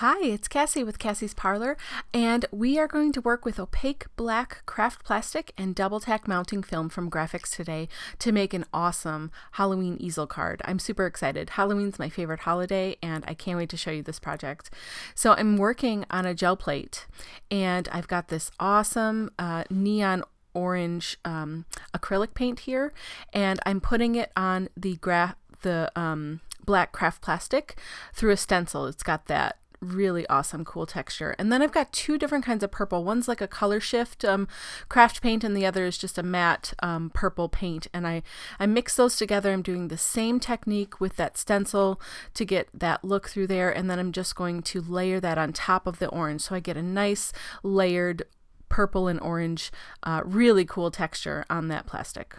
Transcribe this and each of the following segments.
Hi, it's Kassy with Kassy's Parlor, and we are going to work with Opaque Black Craft Plastic and double tack mounting film from Grafix today to make an awesome Halloween easel card. I'm super excited. Halloween's my favorite holiday, and I can't wait to show you this project. So I'm working on a gel plate, and I've got this awesome neon orange acrylic paint here, and I'm putting it on the black craft plastic through a stencil. It's got that really awesome cool texture. And then I've got two different kinds of purple. One's like a color shift craft paint, and the other is just a matte purple paint, and I mix those together. I'm doing the same technique with that stencil to get that look through there, and then I'm just going to layer that on top of the orange so I get a nice layered purple and orange really cool texture on that plastic.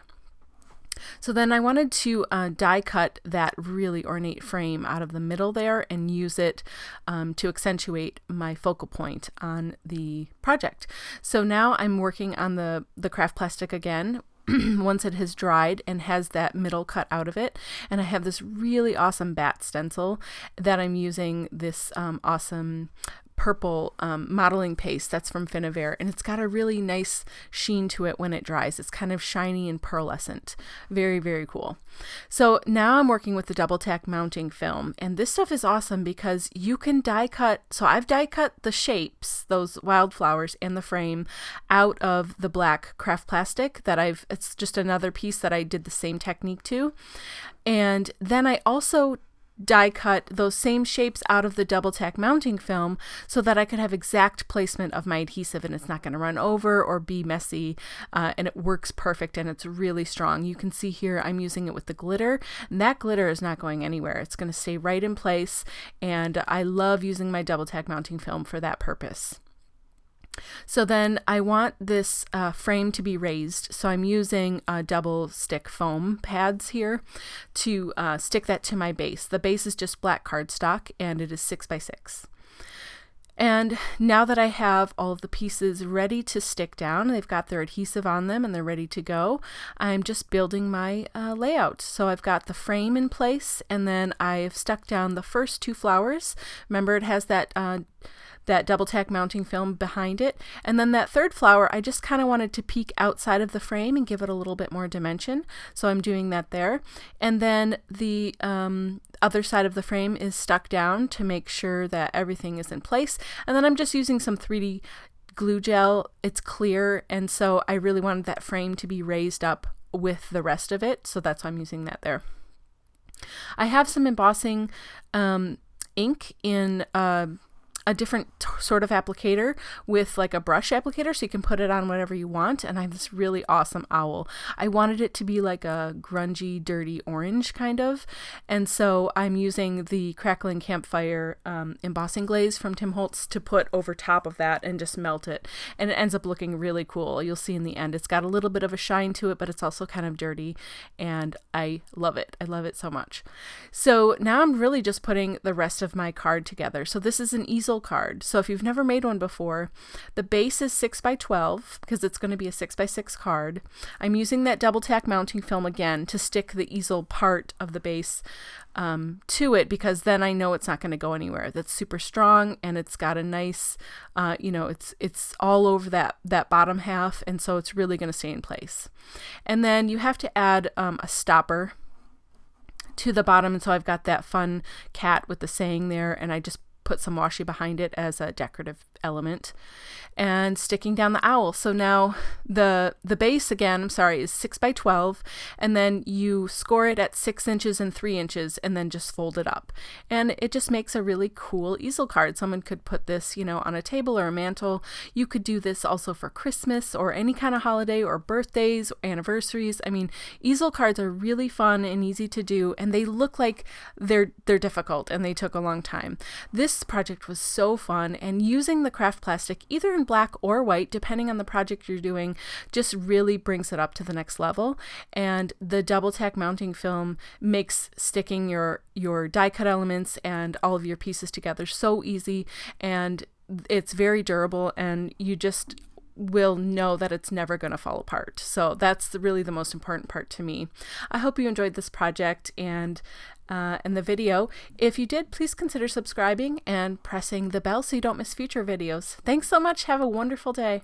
So then I wanted to die cut that really ornate frame out of the middle there and use it to accentuate my focal point on the project. So now I'm working on the craft plastic again once it has dried and has that middle cut out of it. And I have this really awesome bat stencil that I'm using this awesome purple modeling paste that's from ephemera, and it's got a really nice sheen to it when it dries. It's kind of shiny and pearlescent. Very, very cool. So now I'm working with the double tack mounting film, and this stuff is awesome because you can die cut. So I've die cut the shapes, those wildflowers and the frame, out of the black craft plastic that it's just another piece that I did the same technique to. And then I also die cut those same shapes out of the double tack mounting film so that I could have exact placement of my adhesive, and it's not going to run over or be messy, and it works perfect, and it's really strong. You can see here I'm using it with the glitter, and that glitter is not going anywhere. It's going to stay right in place, and I love using my double tack mounting film for that purpose. So then I want this frame to be raised, so I'm using double stick foam pads here to stick that to my base. The base is just black cardstock, and it is 6x6. And now that I have all of the pieces ready to stick down, they've got their adhesive on them and they're ready to go, I'm just building my layout. So I've got the frame in place, and then I've stuck down the first two flowers. Remember, it has that double tack mounting film behind it. And then that third flower, I just kind of wanted to peek outside of the frame and give it a little bit more dimension. So I'm doing that there. And then the other side of the frame is stuck down to make sure that everything is in place. And then I'm just using some 3D glue gel. It's clear, and so I really wanted that frame to be raised up with the rest of it. So that's why I'm using that there. I have some embossing ink in a different sort of applicator with like a brush applicator, so you can put it on whatever you want. And I have this really awesome owl. I wanted it to be like a grungy, dirty orange kind of, and so I'm using the Crackling Campfire embossing glaze from Tim Holtz to put over top of that and just melt it, and it ends up looking really cool. You'll see in the end it's got a little bit of a shine to it, but it's also kind of dirty, and I love it. I love it so much. So now I'm really just putting the rest of my card together. So this is an easel card. So if you've never made one before, the base is 6x12 because it's going to be a 6x6 card. I'm using that double tack mounting film again to stick the easel part of the base to it, because then I know it's not going to go anywhere. That's super strong, and it's got a nice, it's all over that bottom half, and so it's really going to stay in place. And then you have to add a stopper to the bottom, and so I've got that fun cat with the saying there, and I just put some washi behind it as a decorative element, and sticking down the owl. So now the base again, is 6x12, and then you score it at 6 inches and 3 inches, and then just fold it up. And it just makes a really cool easel card. Someone could put this, on a table or a mantle. You could do this also for Christmas or any kind of holiday or birthdays or anniversaries. I mean, easel cards are really fun and easy to do, and they look like they're difficult and they took a long time. This project was so fun, and using the craft plastic either in black or white depending on the project you're doing just really brings it up to the next level. And the double tack mounting film makes sticking your die cut elements and all of your pieces together so easy, and it's very durable, and you just will know that it's never going to fall apart. So that's really the most important part to me. I hope you enjoyed this project and the video. If you did, please consider subscribing and pressing the bell so you don't miss future videos. Thanks so much. Have a wonderful day.